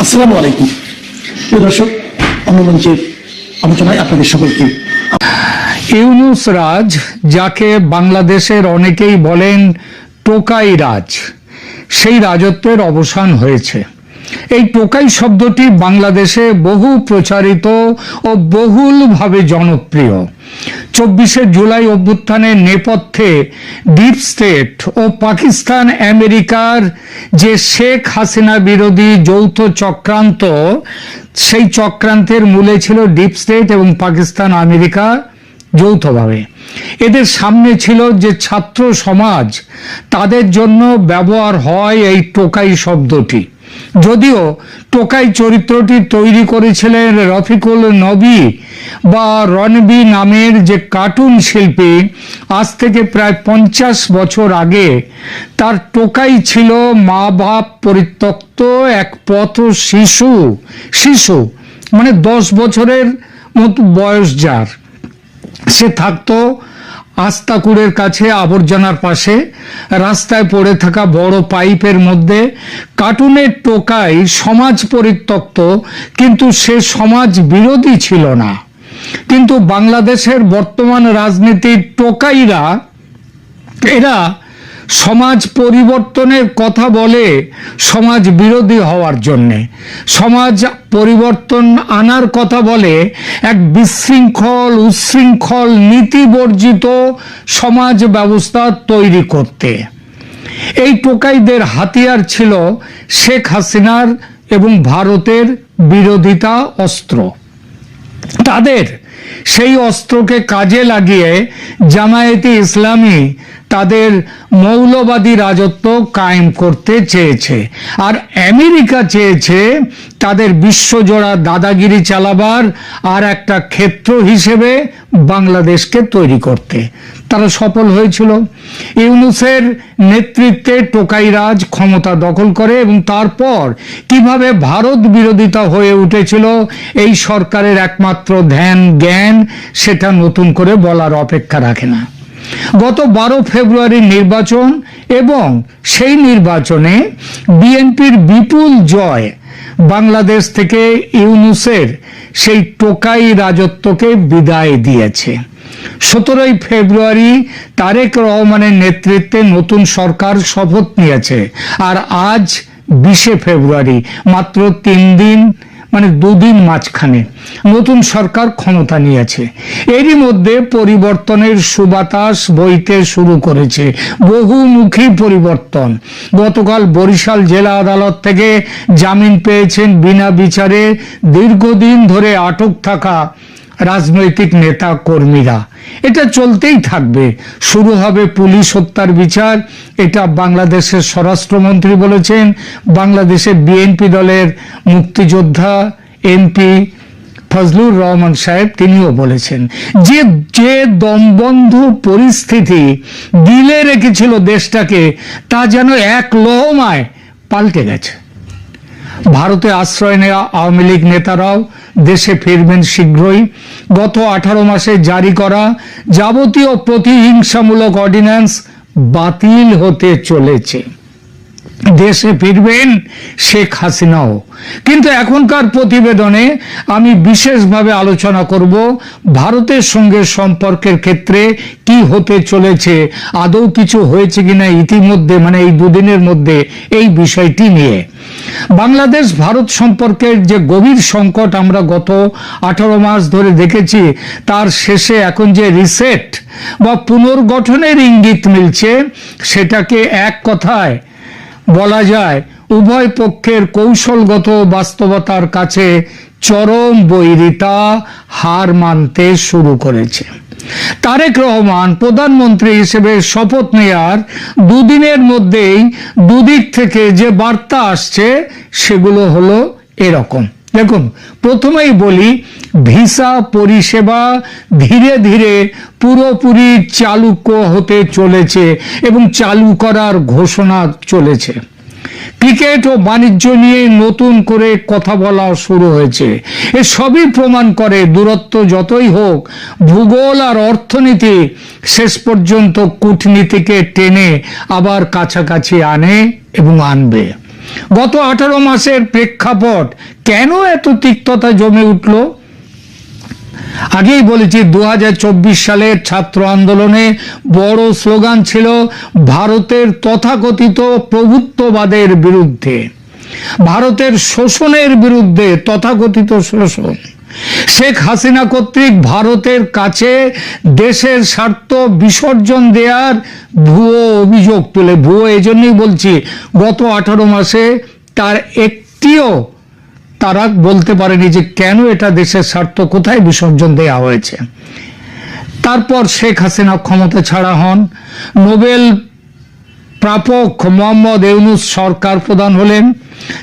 আসসালামু আলাইকুম প্রিয় দর্শক, অন্যমঞ্চের আলোচনায় আপনাদের সকলকে। ইউনূস রাজ, যাকে বাংলাদেশের অনেকেই বলেন টোকাই রাজ, সেই রাজত্বের অবসান হয়েছে। এই টোকাই শব্দটি বাংলাদেশে বহু প্রচারিত ও বহুলভাবে জনপ্রিয়। 24শে জুলাই অভ্যুত্থানের নেপথ্যে ডিপ স্টেট ও পাকিস্তান আমেরিকার যে শেখ হাসিনা বিরোধী যৌথ চক্রান্ত, সেই চক্রান্তের মূলে ছিল ডিপ স্টেট এবং পাকিস্তান আমেরিকা যৌথভাবে। এদের সামনে ছিল যে ছাত্র সমাজ, তাদের জন্য ব্যবহার হয় এই টোকাই শব্দটি। যদিও টোকাই চরিত্রটি তৈরি করেছিলেন রফিকুল নবী বা রণবী নামের যে কার্টুন শিল্পী, আজ থেকে প্রায় 50 বছর আগে। তার টোকাই ছিল মা বাপ পরিত্যক্ত এক পথ শিশু মানে 10 বছরের মতো বয়স যার। সে থাকতো আস্তাকুড়ের কাছে আবর্জনার পাশে, রাস্তায় পড়ে থাকা বড় পাইপের মধ্যে। কার্টুনের টোকাই সমাজ পরিত্যক্ত, কিন্তু সে সমাজ বিরোধী ছিল না। কিন্তু বাংলাদেশের বর্তমান রাজনীতির টোকাইরা, এরা সমাজ পরিবর্তনের কথা বলে সমাজ বিরোধী হওয়ার জন্যে, সমাজ পরিবর্তন আনার কথা বলে এক বিশৃঙ্খল উচ্ছৃঙ্খল নীতিবর্জিত সমাজ ব্যবস্থা তৈরি করতে। এই টোকাইদের হাতিয়ার ছিল শেখ হাসিনার এবং ভারতের বিরোধিতা অস্ত্র। তাদের সেই অস্ত্রকে কাজে লাগিয়ে জামায়াতে ইসলামী তাদের মৌলবাদী রাজত্ব কায়েম করতে চেয়েছে, আর আমেরিকা চেয়েছে তাদের বিশ্বজোড়া দাদাগিরি চালাবার আর একটা ক্ষেত্র হিসেবে বাংলাদেশকে তৈরি করতে। তারা সফল হয়েছিল। ইউনূসের নেতৃত্বে টোকাই রাজ ক্ষমতা দখল করে এবং তারপর কিভাবে ভারত বিরোধিতা হয়ে উঠেছিল এই সরকারের একমাত্র ধ্যান জ্ঞান, সেটা নতুন করে বলার অপেক্ষা রাখে না। গত 12 ফেব্রুয়ারির নির্বাচন এবং সেই নির্বাচনে বিএনপির বিপুল জয় বাংলাদেশ থেকে ইউনূসের সেই টোকাই রাজত্বকে বিদায় দিয়েছে। 17 ফেব্রুয়ারি তারেক রহমানের নেতৃত্বে নতুন সরকার শপথ নিয়েছে, আর আজ 20 ফেব্রুয়ারি, মাত্র 3 দিন মানে 2 দিন মাঝখানে নতুন সরকার ক্ষমতা নিয়েছে। এরই মধ্যে পরিবর্তনের সুবাতাস বইতে শুরু করেছে, বহুমুখী পরিবর্তন। গতকাল বরিশাল জেলা আদালত থেকে জামিন পেয়েছেন বিনা বিচারে দীর্ঘদিন ধরে আটক থাকা রাজনৈতিক নেতা কর্মীরা। এটা চলতেই থাকবে। শুরু হবে পুলিশ হত্যার বিচার, এটা বাংলাদেশের স্বরাষ্ট্রমন্ত্রী বলেছেন। বাংলাদেশের বিএনপি দলের মুক্তিযোদ্ধা এমপি ফজলুর রহমান সাহেব তিনিও বলেছেন যে দমবন্ধ পরিস্থিতি দিলে রেখেছিল দেশটাকে, তা যেন এক লহমায় পাল্টে গেছে। ভারতে আশ্রয় নেওয়া আওয়ামী লীগ নেতারাও দেশে ফিরবেন শীঘ্রই। গত 18 মাসে জারি করা যাবতীয় প্রতিহিংসামূলক অর্ডিন্যান্স বাতিল হতে চলেছে। দেশে ফিরবেন শেখ হাসিনাও। কিন্তু এখনকার প্রতিবেদনে আমি বিশেষভাবে আলোচনা করব ভারতের সঙ্গে সম্পর্কের ক্ষেত্রে কি হতে চলেছে, আদৌ কিছু হয়েছে কিনা ইতিমধ্যে, মানে এই 2 দিনের মধ্যে, এই বিষয়টি নিয়ে। বাংলাদেশ ভারত সম্পর্কের যে গভীর সংকট আমরা গত 18 মাস ধরে দেখেছি, তার শেষে এখন যে রিসেট বা পুনর্গঠনের ইঙ্গিত মিলছে, সেটাকে এক কথায় বলা যায় উভয় পক্ষের কৌশলগত বাস্তবতার কাছে চরম বৈরিতা হার মানতে শুরু করেছে। তারেক রহমান প্রধানমন্ত্রী হিসেবে শপথ নেওয়ার 2 দিনের মধ্যেই দুদিক থেকে যে বার্তা আসছে, সেগুলো হলো এরকম। দেখুন, প্রথমেই বলি, ভিসা পরিষেবা ধীরে ধীরে পুরোপুরি চালু হতে চলেছে এবং চালু করার ঘোষণা চলেছে। ক্রিকেট ও বাণিজ্য নিয়ে নতুন করে কথা বলা শুরু হয়েছে। এ সবই প্রমাণ করে দূরত্ব যতই হোক, ভূগোল আর অর্থনীতি শেষ পর্যন্ত কূটনীতিকে টেনে আবার কাছাকাছি আনে এবং আনবে। গত 18 মাসের প্রেক্ষাপট কেন এত তিক্ততা জমে উঠল? আগেই বলেছি 2024 সালের ছাত্র আন্দোলনে বড় স্লোগান ছিল ভারতের তথাকথিত প্রভুত্ববাদের বিরুদ্ধে, ভারতের শোষণের বিরুদ্ধে, তথাকথিত শোষণ। শেখ হাসিনা কর্তৃক ভারতের কাছে দেশের স্বার্থ বিসর্জন দেওয়ার ভুয়ো অভিযোগ তুলে, ভুয়ো এজন্যই বলছি গত 18 মাসে তার একটিও তারা বলতে পারেনি যে কেন এটা দেশের স্বার্থ, কোথায় বিসর্জন দেওয়া হয়েছে। তারপর শেখ হাসিনা ক্ষমতা ছাড়া হন, নোবেল প্রাপক মোহাম্মদ ইউনূস সরকার প্রধান হলেন।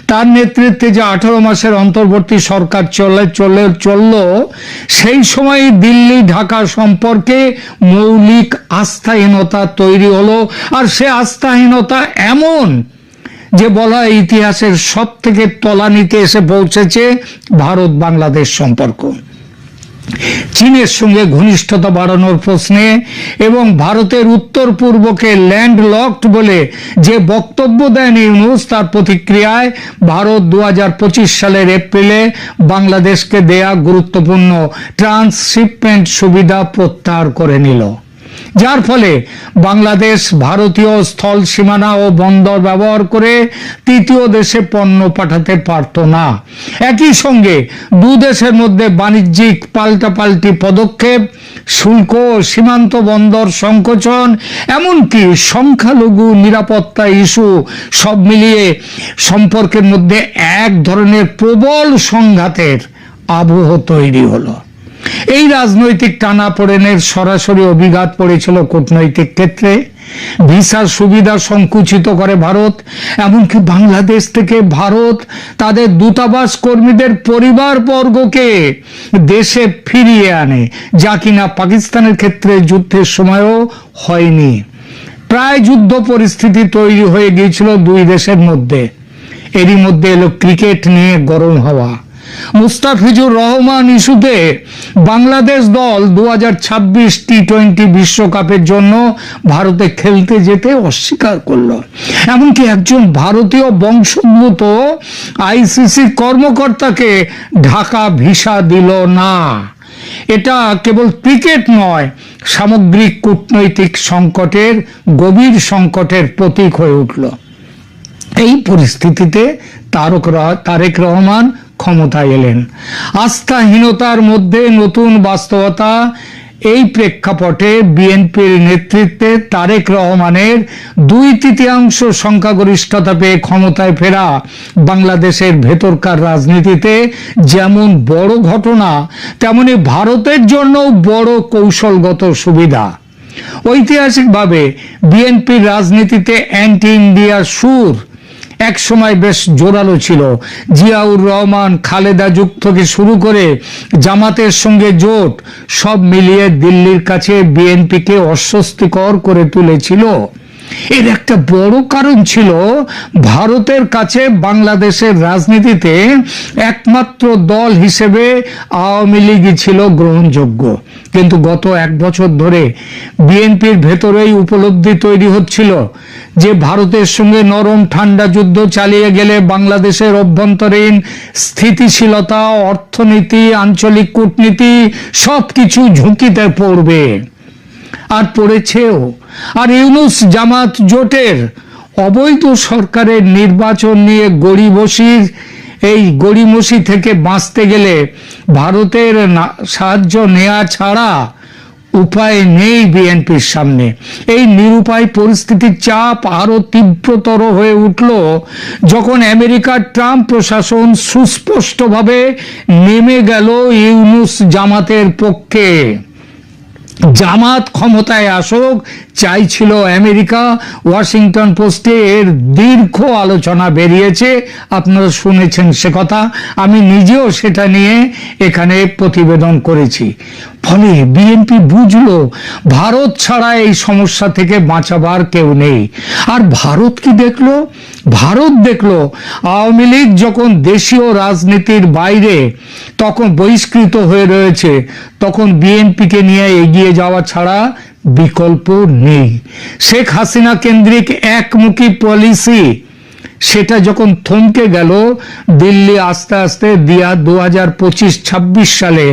তার নেতৃত্বে যে 18 মাসের অন্তর্বর্তী সরকার চলল, সেই সময় দিল্লি ঢাকা সম্পর্কে মৌলিক আস্থাহীনতা তৈরি হলো। আর সে আস্থাহীনতা এমন যে বলা ইতিহাসের সব থেকে তলানিতে এসে পৌঁছেছে ভারত বাংলাদেশ সম্পর্ক। চীনের সঙ্গে ঘনিষ্ঠতা বাড়ানোর প্রশ্নে এবং ভারতের উত্তর পূর্বকে ল্যান্ডলকড বলে যে বক্তব্য দেন ইউনূস, তার প্রতিক্রিয়ায় ভারত 2025 সালের এপ্রিলে বাংলাদেশকে দেয়া গুরুত্বপূর্ণ ট্রান্সশিপমেন্ট সুবিধা প্রত্যাহার করে নিল, যার ফলে বাংলাদেশ ভারতীয় স্থল সীমানা ও বন্দর ব্যবহার করে তৃতীয় দেশে পণ্য পাঠাতে পারত না। একই সঙ্গে দুদেশের মধ্যে বাণিজ্যিক পাল্টাপাল্টি পদক্ষেপ, শুল্ক, সীমান্ত বন্দর সংকোচন, এমনকি সংখ্যালঘু নিরাপত্তা ইস্যু সব মিলিয়ে সম্পর্কের মধ্যে এক ধরনের প্রবল সংঘাতের আবহ তৈরি হলো। এই রাজনৈতিক টানাপোড়েনের সরাসরি অভিঘাত পড়েছিল কূটনৈতিক ক্ষেত্রে। ভিসার সুবিধা সংকুচিত করে ভারত, এমনকি বাংলাদেশ থেকে ভারত তাদের দূতাবাস কর্মীদের পরিবারবর্গকে দেশে ফিরিয়ে আনে, যা কিনা পাকিস্তানের ক্ষেত্রে যুদ্ধের সময়ও হয়নি। প্রায় যুদ্ধ পরিস্থিতি তৈরি হয়ে গিয়েছিল দুই দেশের মধ্যে। এরই মধ্যে এলো ক্রিকেট নিয়ে গরম হাওয়া। মুস্তাফিজুর রহমান ইস্যুতে বাংলাদেশ দল 2026 টি-20 বিশ্বকাপের জন্য ভারতে খেলতে যেতে অস্বীকার করল। এমনকি একজন ভারতীয় বংশোদ্ভূত আইসিসি কর্মকর্তাকে ঢাকা ভিসা দিল না। এটা কেবল ক্রিকেট নয়, সামগ্রিক কূটনৈতিক সংকটের, গভীর সংকটের প্রতীক হয়ে উঠল। এই পরিস্থিতিতে তারেক রহমান ক্ষমতায় এলেন। আস্থাহীনতার মধ্যে নতুন বাস্তবতা। এই প্রেক্ষাপটে বিএনপির নেতৃত্বে তারেক রহমানের 2/3 সংখ্যাগরিষ্ঠতা পেয়ে ক্ষমতায় ফেরা বাংলাদেশের ভেতরকার রাজনীতিতে যেমন বড় ঘটনা, তেমনি ভারতের জন্য বড় কৌশলগত সুবিধা। ঐতিহাসিকভাবে বিএনপির রাজনীতিতে অ্যান্টি ইন্ডিয়ার সুর এক সময় বেশ জোরালো ছিল। জিয়াউর রহমান, খালেদা যুগ থেকে শুরু করে জামাতের সঙ্গে জোট, সব মিলিয়ে দিল্লির কাছে বিএনপিকে অস্বস্তিকর করে তুলেছিল। এর একটা বড় কারণ ছিল ভারতের কাছে বাংলাদেশের রাজনীতিতে একমাত্র দল হিসেবে আওয়ামী লীগই ছিল গ্রহণযোগ্য। কিন্তু গত 1 বছর ধরে বিএনপির ভেতরেই উপলব্ধি তৈরি হচ্ছিল যে ভারতের সঙ্গে নরম ঠান্ডা যুদ্ধ চালিয়ে গেলে বাংলাদেশের অভ্যন্তরীণ স্থিতিশীলতা, অর্থনীতি, আঞ্চলিক কূটনীতি সবকিছু ঝুঁকিতে পড়বে, আর পড়েছেও। আর ইউনূস জামাত জোটের অবৈধ সরকারের নির্বাচন নিয়ে গড়িমসি থেকে বাঁচতে গেলে ভারতের সাহায্য নেওয়া ছাড়া উপায় নেই বিএনপির সামনে। এই নিরুপায় পরিস্থিতির চাপ আরো তীব্রতর হয়ে উঠল যখন আমেরিকার ট্রাম্প প্রশাসন সুস্পষ্টভাবে নেমে গেল ইউনূস জামাতের পক্ষে। জামাত ক্ষমতায় আসুক চাইছিল আমেরিকা। ওয়াশিংটন পোস্টে এর দীর্ঘ আলোচনা বেরিয়েছে, আপনারা শুনেছেন সে কথা। আমি নিজেও সেটা নিয়ে এখানে প্রতিবেদন করেছি। ফলে বিএনপি বুঝলো ভারত ছাড়া এই সমস্যা থেকে বাঁচাবার কেউ নেই। আর ভারত কি দেখলো? ভারত দেখলো আওয়ামী লীগ যখন দেশীয় রাজনীতির বাইরে তখন বহিষ্কৃত হয়ে রয়েছে, তখন বিএনপিকে নিয়ে এগিয়ে যাওয়া ছাড়া বিকল্প নেই। শেখ হাসিনা কেন্দ্রিক একমুখী পলিসি সেটা যখন থমকে গেল, দিল্লি আস্তে আস্তে 2025-26 সালে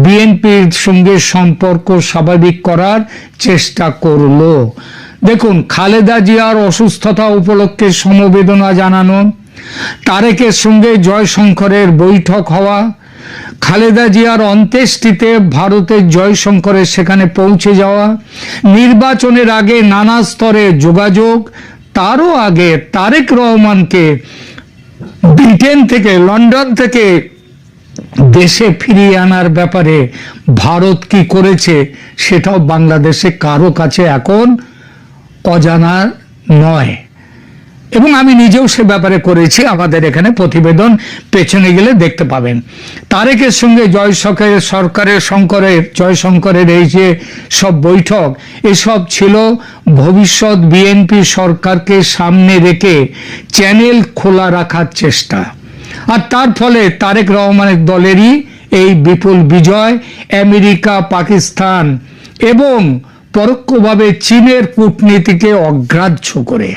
বিএনপির সঙ্গে সম্পর্ক স্বাভাবিক করার চেষ্টা করলো। দেখুন, খালেদা জিয়ার অসুস্থতা উপলক্ষে সমবেদনা জানানো, তারেকের সঙ্গে জয়শঙ্করের বৈঠক হওয়া, খালেদা জিয়ার অন্ত্যেষ্টিতে ভারতের জয়শঙ্করের সেখানে পৌঁছে যাওয়া, নির্বাচনের আগে নানা স্তরে যোগাযোগ, তারও আগে তারেক রহমানকে ব্রিটেন থেকে, লন্ডন থেকে দেশে ফিরিয়ে আনার ব্যাপারে ভারত কি করেছে সেটাও বাংলাদেশে কারো কাছে এখন অজানা নয়। এবং আমি নিজেও সে ব্যাপারে করেছি, আমাদের এখানে প্রতিবেদন পেছনে গেলে দেখতে পাবেন। তারেকের সঙ্গে জয়শঙ্করের এই যে সব বৈঠক, এসব ছিল ভবিষ্যৎ বিএনপি সরকারকে সামনে রেখে চ্যানেল খোলা রাখার চেষ্টা। আর তার ফলে তারেক রহমানের দলেরই এই বিপুল বিজয়, আমেরিকা, পাকিস্তান এবং পরোক্ষভাবে চীনের কূটনীতিকে অগ্রাহ্য করে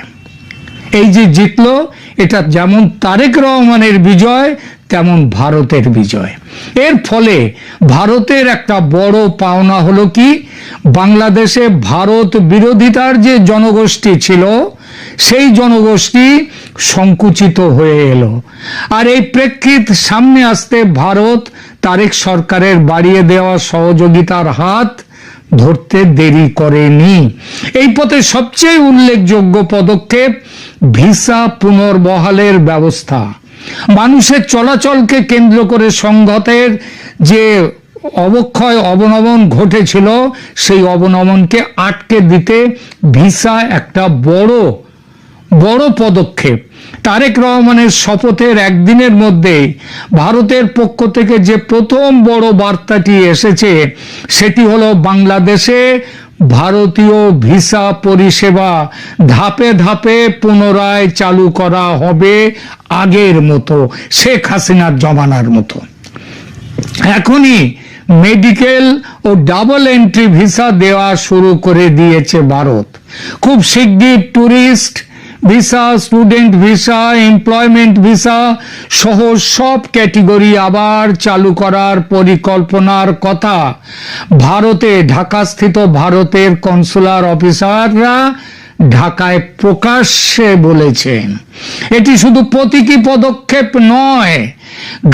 এই যে জিতলো, এটা যেমন তারেক রহমানের বিজয় তেমন ভারতের বিজয়। এর ফলে ভারতের একটা বড় পাওনা হলো কি, বাংলাদেশে ভারত বিরোধিতার যে জনগোষ্ঠী ছিল সেই জনগোষ্ঠী সংকুচিত হয়ে এলো। আর এই প্রেক্ষিত সামনে আসতে ভারত তারেক সরকারের বাড়িয়ে দেওয়া সহযোগিতার হাত ধরতে দেরি করেনি। এই পথে সবচেয়ে উল্লেখযোগ্য পদক্ষেপ ভিসা পুনর্বহালের ব্যবস্থা। মানুষের চলাচলকে কেন্দ্র করে সংঘাতের যে অবনমন ঘটেছিল, সেই অবনমনকে আটকে দিতে ভিসা একটা বড় পদক্ষেপ। তারেক রহমানের শপথের একদিনের মধ্যে ভারতের পক্ষ থেকে যে প্রথম বড় বার্তাটি এসেছে সেটি হলো বাংলাদেশে ভারতীয় ভিসা পরিষেবা ধাপে ধাপে পুনরায় চালু করা হবে, আগের মতো, শেখ হাসিনার জমানার মতো। এখনই medical O double entry visa দেওয়া শুরু করে দিয়েছে ভারত। খুব শিগগির tourist visa, student visa, employment visa সহ সব ক্যাটেগরি আবার চালু করার পরিকল্পনার কথা ভারতে ঢাকাস্থিত ভারতের কনসুলার অফিসাররা ঢাকায় প্রকাশ্যে বলেছেন। এটি শুধু প্রতীকী পদক্ষেপ নয়,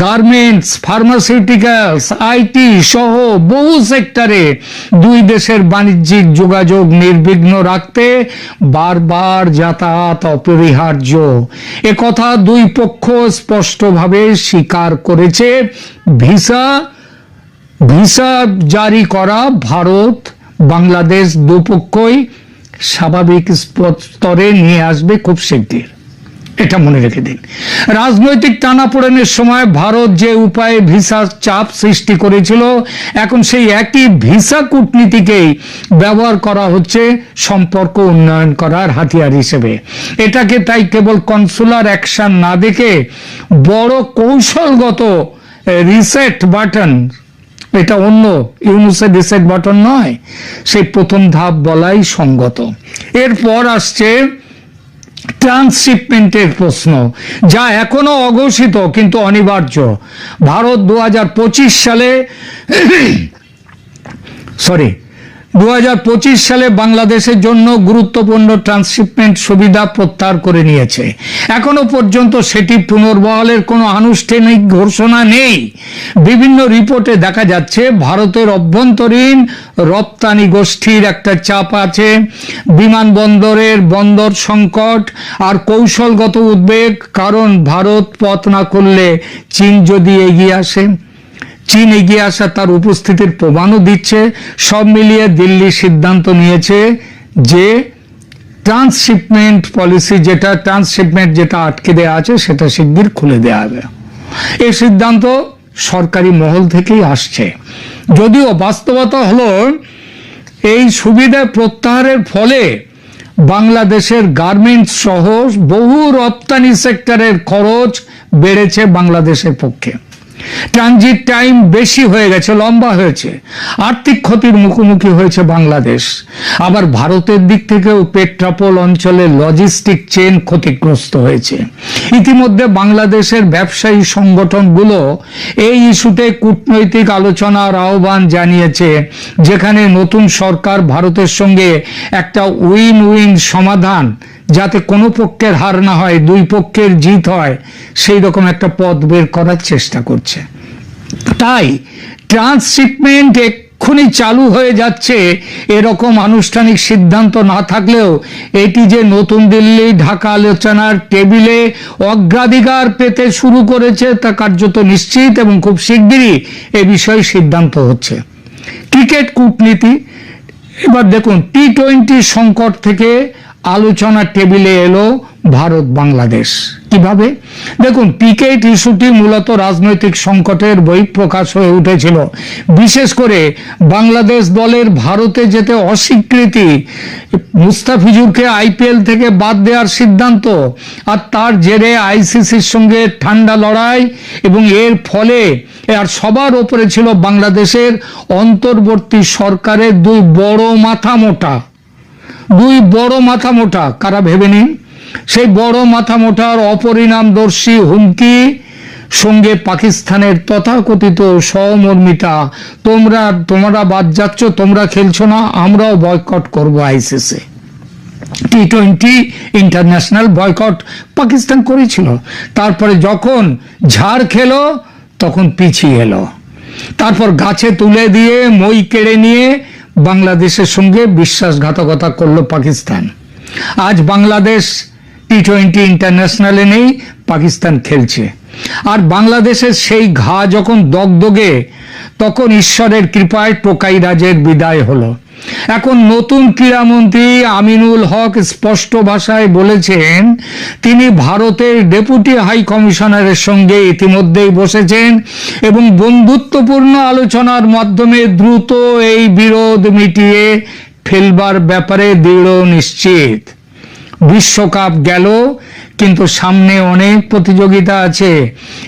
গার্মেন্টস, ফার্মাসিউটিক্যালস, আইটি সহ বহু সেক্টরে দুই দেশের বাণিজ্যিক যোগাযোগ নির্বিঘ্ন রাখতে বারবার যাতায়াত অপরিহার্য। একথা দুই পক্ষ স্পষ্টভাবে স্বীকার করেছে। ভিসা জারি করা ভারত বাংলাদেশ দুপক্ষই স্বাভাবিক স্তরে নিয়ে আসবে খুব শিগগির, এটা মনে রেখে দিন। রাজনৈতিক টানাপোড়েনের সময় ভারত যে উপায়ে ভিসা চাপ সৃষ্টি করেছিল, এখন সেই একই ভিসা কূটনীতিকেই ব্যবহার করা হচ্ছে সম্পর্ক উন্নয়ন করার হাতিয়ার হিসেবে। এটাকে তাই কেবল কনসুলার অ্যাকশন না দেখে বড় কৌশলগত রিসেট বাটন, এটা অন্য ইউনুসের রিসেট বাটন নয়, সেই প্রথম ধাপ বলাই সঙ্গত। এরপর আসছে ট্রান্সশিপমেন্টের প্রশ্ন, যা এখনো অঘোষিত কিন্তু অনিবার্য। ভারত 2025 সালে বাংলাদেশের জন্য গুরুত্বপূর্ণ ট্রান্সশিপমেন্ট সুবিধা প্রত্যাহার করে নিয়েছে। এখনো পর্যন্ত সেটি পুনর্বহালের কোনো আনুষ্ঠানিক ঘোষণা নেই। বিভিন্ন রিপোর্টে দেখা যাচ্ছে ভারতের অভ্যন্তরীণ রপ্তানি গোষ্ঠীর একটা চাপ আছে, বিমানবন্দরের বন্দর সংকট আর কৌশলগত উদ্বেগ। কারণ ভারত পথ না করলে চীন যদি এগিয়ে আসে, চীন এগিয়ে আসা তার উপস্থিতির প্রমাণও দিচ্ছে। সব মিলিয়ে দিল্লি সিদ্ধান্ত নিয়েছে যে ট্রান্সশিপমেন্ট যেটা আটকে দেওয়া আছে সেটা শিগগির খুলে দেওয়া হবে। এই সিদ্ধান্ত সরকারি মহল থেকেই আসছে। যদিও বাস্তবতা হলো এই সুবিধা প্রত্যাহারের ফলে বাংলাদেশের গার্মেন্টস সহ বহু রপ্তানি সেক্টরের খরচ বেড়েছে বাংলাদেশের পক্ষে। ট্রানজিট টাইম বেশি হয়ে গেছে, লম্বা হয়েছে, আর্থিক ক্ষতির মুখোমুখি হয়েছে বাংলাদেশ। আবার ভারতের দিক থেকেও পেট্রাপোল অঞ্চলের লজিস্টিক চেন ক্ষতিগ্রস্ত হয়েছে। ইতিমধ্যে বাংলাদেশের ব্যবসায়ী সংগঠনগুলো এই ইস্যুতে কূটনৈতিক আলোচনার আহ্বান জানিয়েছে, যেখানে নতুন সরকার ভারতের সঙ্গে একটা উইন উইন সমাধান, যাতে কোনো পক্ষের হার না হয়, দুই পক্ষের জিত হয়, সেই রকম একটা পথ বের করার চেষ্টা করছে। তাই ট্রান্সশিপমেন্ট এক্ষুনি চালু হয়ে যাচ্ছে এরকম আনুষ্ঠানিক সিদ্ধান্ত না থাকলেও এটি যে নতুন দিল্লি ঢাকা আলোচনার টেবিলে অগ্রাধিকার পেতে শুরু করেছে তা কার্যত নিশ্চিত, এবং খুব শিগগিরই এ বিষয়ে সিদ্ধান্ত হচ্ছে। ক্রিকেট কূটনীতি, এবার দেখুন টি-20 সংকট থেকে আলোচনার টেবিলে এলো ভারত বাংলাদেশ। কিভাবে? দেখুন, ক্রিকেট ইস্যুটি মূলত রাজনৈতিক সংকটের বহিঃপ্রকাশ হয়ে উঠেছিল। বিশেষ করে বাংলাদেশ দলের ভারতে যেতে অস্বীকৃতি, মুস্তাফিজুরকে আইপিএল থেকে বাদ দেওয়ার সিদ্ধান্ত, আর তার জেরে আইসিসির সঙ্গে ঠান্ডা লড়াই, এবং এর ফলে আর সবার ওপরে ছিল বাংলাদেশের অন্তর্বর্তী সরকারের দুই বড় মাথা মোটা। কারা ভেবে নিন? সেই বড় মাথা মোটার অপরিণামদর্শী হুমকি, সঙ্গে পাকিস্তানের তথাকথিত সহমর্মিতা, তোমরা বাদ যাচ্ছ, তোমরা খেলছো না, আমরাও বয়কট করবো আইসিসি। টি-20 ইন্টারন্যাশনাল বয়কট পাকিস্তান করেছিল। তারপরে যখন ঝাড় খেলো তখন পিছিয়ে এলো। তারপর গাছে তুলে দিয়ে মই কেড়ে নিয়ে বাংলাদেশের সঙ্গে বিশ্বাসঘাতকতা করলো পাকিস্তান। আজ বাংলাদেশ টি-20 ইন্টারন্যাশনালে নেই, পাকিস্তান খেলছে। আর বাংলাদেশের সেই ঘা যখন দগদগে, তখন ঈশ্বরের কৃপায় টোকাই রাজের বিদায় হলো। এখন নতুন ক্রীড়ামন্ত্রী আমিনুল হক স্পষ্ট ভাষায় বলেছেন, তিনি ভারতের ডেপুটি হাই কমিশনারের সঙ্গে ইতিমধ্যেই বসেছেন এবং বন্ধুত্বপূর্ণ আলোচনার মাধ্যমে দ্রুত এই বিরোধ মিটিয়ে ফেলবার ব্যাপারে দৃঢ় নিশ্চিত। বিশ্বকাপ গেল, কিন্তু সামনে অনেক প্রতিযোগিতা আছে।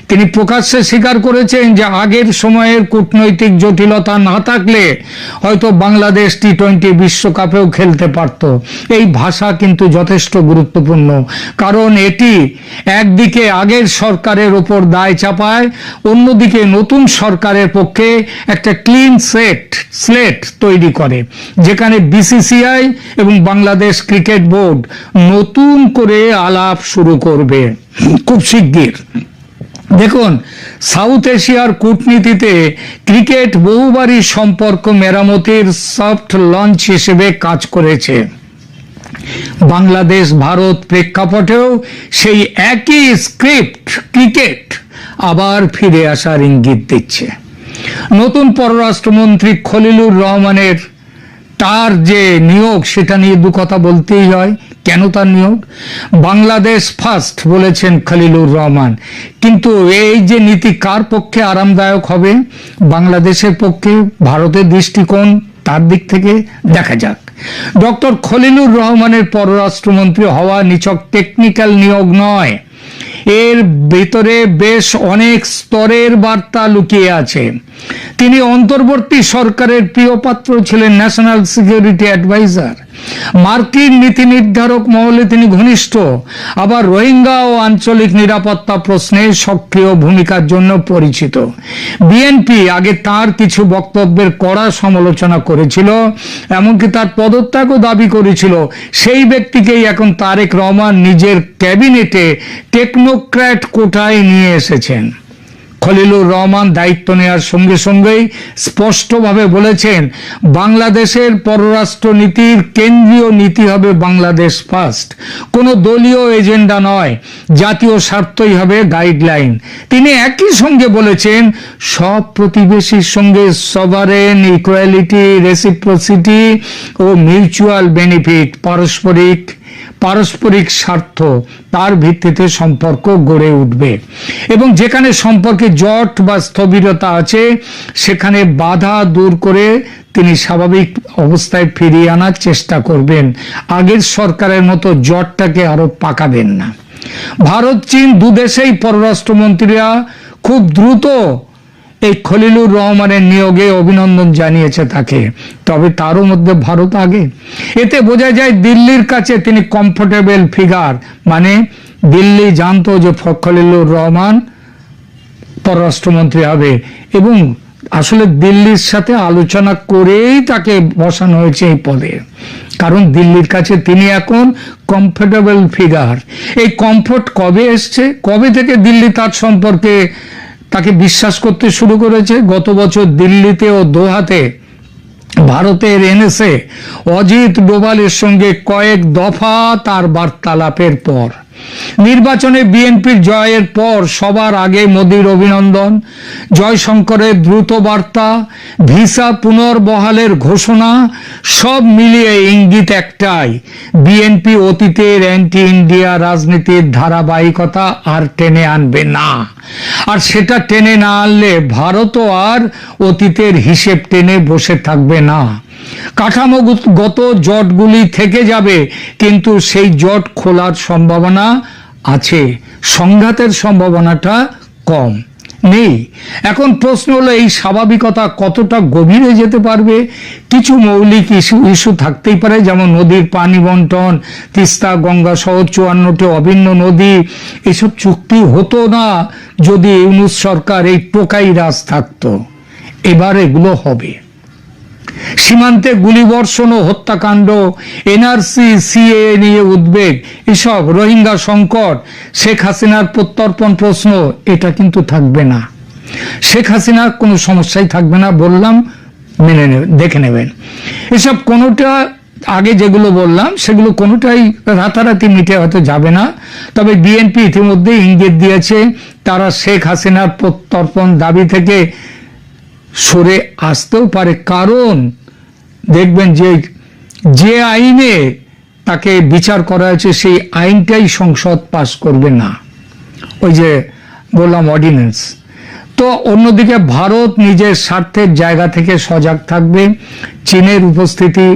তিনি প্রকাশ্যে স্বীকার করেছেন যে আগের সময়ের কূটনৈতিক জটিলতা না থাকলে হয়তো বাংলাদেশ টি-20 বিশ্বকাপেও খেলতে পারত। এই ভাষা কিন্তু যথেষ্ট গুরুত্বপূর্ণ, কারণ এটি একদিকে আগের সরকারের উপর দায় চাপায়, অন্যদিকে নতুন সরকারের পক্ষে একটা ক্লিন স্লেট তৈরি করে, যেখানে বিসিসিআই এবং বাংলাদেশ ক্রিকেট বোর্ড নতুন করে আলাপ শুরু করবে খুব শিগগির। দেখুন, সাউথ এশিয়ার কূটনীতিতে ক্রিকেট বহুবারই সম্পর্ক মেরামতির সফট লঞ্চ হিসেবে কাজ করেছে। বাংলাদেশ ভারত প্রেক্ষাপটেও সেই একই স্ক্রিপ্ট ক্রিকেট আবার ফিরে আসার ইঙ্গিত দিচ্ছে। নতুন পররাষ্ট্রমন্ত্রী খলিলুর রহমানের তার যে নিয়োগ, সেটা নিয়ে দু কথা বলতেই হয়। কেন তার নিয়োগ? বাংলাদেশ ফার্স্ট বলেছেন খলিলুর রহমান, কিন্তু এই যে নীতি কার পক্ষে আরামদায়ক হবে? বাংলাদেশের পক্ষে, ভারতের দৃষ্টিকোণ, তার দিক থেকে দেখা যাক। ডক্টর খলিলুর রহমানের পররাষ্ট্রমন্ত্রী হওয়া নিছক টেকনিক্যাল নিয়োগ নয়, এর ভিতরে বেশ অনেক স্তরের বার্তা লুকিয়ে আছে। তিনি অন্তর্বর্তী সরকারের প্রিয় পাত্র ছিলেন, ন্যাশনাল সিকিউরিটি অ্যাডভাইজার। মার্কিন নীতি নির্ধারক মহলে তিনি ঘনিষ্ঠ, আবার রোহিঙ্গা ও আঞ্চলিক নিরাপত্তা প্রশ্নে সক্রিয় ভূমিকার জন্য পরিচিত। বিএনপি আগে তার কিছু বক্তব্যের কড়া সমালোচনা করেছিল, এমনকি তার পদত্যাগও দাবি করেছিল। সেই ব্যক্তিকেই এখন তারেক রহমান নিজের ক্যাবিনেটে টেকনোক্র্যাট কোটায় নিয়ে এসেছেন। খলিলুর রহমান দায়িত্ব নেওয়ার সঙ্গে সঙ্গেই স্পষ্টভাবে বলেছেন, বাংলাদেশের পররাষ্ট্র নীতির কেন্দ্রীয় নীতি হবে বাংলাদেশ ফার্স্ট, কোনো দলীয় এজেন্ডা নয়, জাতীয় স্বার্থই হবে গাইডলাইন। তিনি একই সঙ্গে বলেছেন, সব প্রতিবেশীর সঙ্গে সভারেন, ইকুয়ালিটি, রেসিপ্রোসিটি ও মিউচুয়াল বেনিফিট, পারস্পরিক স্বার্থ, তার ভিত্তিতে সম্পর্ক গড়ে উঠবে, এবং যেখানে সম্পর্কে জট বা স্থবিরতা আছে সেখানে বাধা দূর করে তিনি স্বাভাবিক অবস্থায় ফিরিয়ে আনার চেষ্টা করবেন। আগের সরকারের মতো জটটাকে আরো পাকাবেন না। ভারত চীন দুদেশেই পররাষ্ট্রমন্ত্রীরা খুব দ্রুত এই খলিলুর রহমানের নিয়োগে অভিনন্দন জানিয়েছে তাকে, তবে তারও মধ্যে ভারত আগে। এতে বোঝা যায় দিল্লির কাছে তিনি কমফোর্টেবল ফিগার, মানে দিল্লি জানতো যে খলিলুর রহমান পররাষ্ট্রমন্ত্রী হবে এবং আসলে দিল্লির সাথে আলোচনা করেই তাকে বসানো হয়েছে এই পদে, কারণ দিল্লির কাছে তিনি এখন কমফোর্টেবল ফিগার। এই কমফোর্ট কবে এসছে, কবে থেকে দিল্লি তার সম্পর্কে তাকে বিশ্বাস করতে শুরু করেছে? গত বছর দিল্লিতে ও দোহাতে ভারতের এনএসএ অজিত ডোভালের সঙ্গে কয়েক দফা তার বার্তালাপের পর। নির্বাচনে বিএনপির জয়ের পর সবার আগে মোদির অভিনন্দন, জয়শঙ্করের দ্রুত বার্তা, ভিসা পুনর্বহালের ঘোষণা, সব মিলিয়ে ইঙ্গিত একটাই, বিএনপি অতীতের অ্যান্টি ইন্ডিয়া রাজনীতির ধারাবাহিকতা আর টেনে আনবে না। আর সেটা টেনে না আনলে ভারতও আর অতীতের হিসেব টেনে বসে থাকবে না। কাঠামোগত জটগুলি থেকে যাবে, কিন্তু সেই জট খোলার সম্ভাবনা আছে, সংঘাতের সম্ভাবনাটা কম নেই। এখন প্রশ্ন হলো এই স্বাভাবিকতা কতটা গভীরে যেতে পারবে? কিছু মৌলিক ইস্যু থাকতেই পারে, যেমন নদীর পানি বন্টন, তিস্তা গঙ্গা সহ 54টি অভিন্ন নদী, এসব চুক্তি হতো না যদি ইউনূস সরকার এই টোকাই রাজ থাকতো। এবার এগুলো হবে। সীমান্তে গুলিবর্ষণ ও হত্যাকাণ্ড, এনআরসি সিএএ নিয়ে উদ্বেগ, এসব, রোহিঙ্গা সংকট, শেখ হাসিনার প্রত্যর্পণ প্রশ্ন, এটা কিন্তু থাকবে না। শেখ হাসিনার কোনো সমস্যাই থাকবে না, বললাম, মেনে দেখে নেবেন। এসব কোনোটা আগে যেগুলো বললাম সেগুলো কোনোটাই রাতারাতি মিটে হয়তো যাবে না, তবে বিএনপি ইতিমধ্যে ইঙ্গিত দিয়েছে তারা শেখ হাসিনার প্রত্যর্পণ দাবি থেকে সরে আসতেও পারে, কারণ দেখবেন যে আইনে তাকে বিচার করা হয়েছে সেই আইনটাই সংসদ পাস করবে না, ওই যে বললাম অর্ডিন্যান্স। তো অন্যদিকে ভারত নিজের স্বার্থের জায়গা থেকে সজাগ থাকবে। চীনের উপস্থিতি,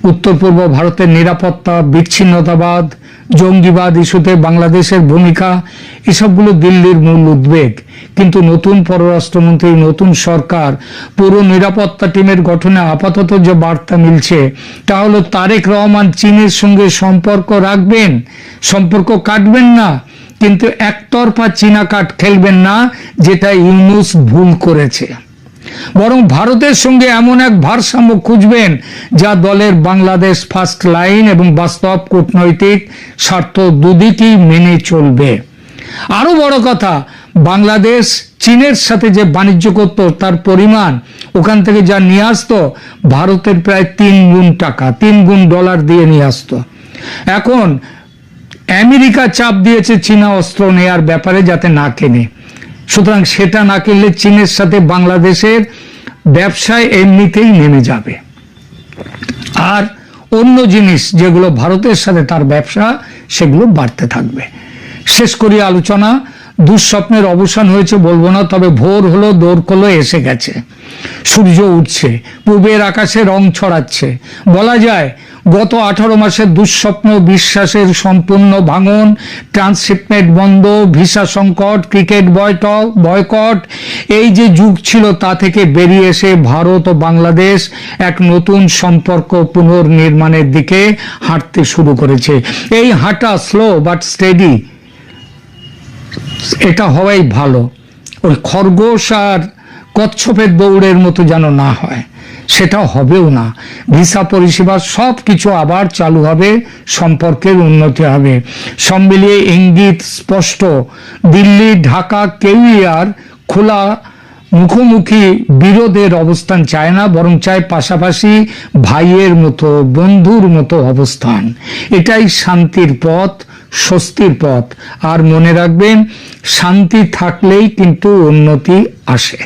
উত্তর পূর্ব ভারতের নিরাপত্তা, বিচ্ছিন্নতাবাদ, জঙ্গিবাদ ইস্যুতে বাংলাদেশের ভূমিকা, এসবগুলো দিল্লির মূল উদ্বেগ। কিন্তু নতুন পররাষ্ট্রমন্ত্রী, নতুন সরকার, পুরো নিরাপত্তা টিমের গঠনে আপাতত যে বার্তা মিলছে তা হলো তারেক রহমান চীনের সঙ্গে সম্পর্ক রাখবেন, সম্পর্ক কাটবেন না, কিন্তু একতরফা চীনা কাট খেলবেন না, যেটা ইউনূস ভুল করেছে। বরং ভারতের সঙ্গে এমন এক ভারসাম্য খুঁজবেন যা দলের বাংলাদেশ ফার্স্ট লাইন এবং বাস্তব কূটনৈতিক স্বার্থ দুদিকেই মেনে চলবে। আরো বড় কথা, বাংলাদেশ চীনের সাথে যে বাণিজ্য করত তার পরিমাণ ওখান থেকে যা নিয়ে আসতো ভারতের প্রায় 3 গুণ টাকা, 3 গুণ ডলার দিয়ে নিয়ে আসতো। এখন আমেরিকা চাপ দিয়েছে চীনা অস্ত্র নেয়ার ব্যাপারে যাতে না কেনে, সুতরাং সেটা না কিনলে চীনের সাথে বাংলাদেশের ব্যবসায় এমনিতেই নেমে যাবে। আর অন্য জিনিস যেগুলো ভারতের সাথে তার ব্যবসা, সেগুলো বাড়তে থাকবে। শেষ করি আলোচনা। দুঃস্বপ্নের অবসান হয়েছে বলবো না, তবে ভোর হলো, দোরকোলো এসে গেছে, সূর্য উঠছে, পূবের আকাশে রং ছড়াচ্ছে। বলা যায় গত 18 মাসের দুঃস্বপ্ন, বিশ্বাসের সম্পূর্ণ ভাঙন, ট্রান্সশিপমেন্ট বন্ধ, ভিসা সংকট, ক্রিকেট বয়কট, এই যে যুগ ছিল তা থেকে বেরিয়ে এসে ভারত ও বাংলাদেশ এক নতুন সম্পর্ক পুনর্নির্মাণের দিকে হাঁটতে শুরু করেছে। এই হাঁটা স্লো বাট স্টেডি, এটা হওয়াই ভালো। ওই খরগোশ আর কচ্ছপের দৌড়ের মতো যেন না হয়, সেটা হবেও না। ভিসা পরিষেবা সব কিছু আবার চালু হবে, সম্পর্কের উন্নতি হবে। সব মিলিয়ে ইঙ্গিত স্পষ্ট, দিল্লি ঢাকা কেউই আর খোলা মুখোমুখি বিরোধের অবস্থান চায় না, বরং চায় পাশাপাশি ভাইয়ের মতো, বন্ধুর মতো অবস্থান। এটাই শান্তির পথ, স্বস্তির পথ। আর মনে রাখবেন, শান্তি থাকলেই কিন্তু উন্নতি আসে।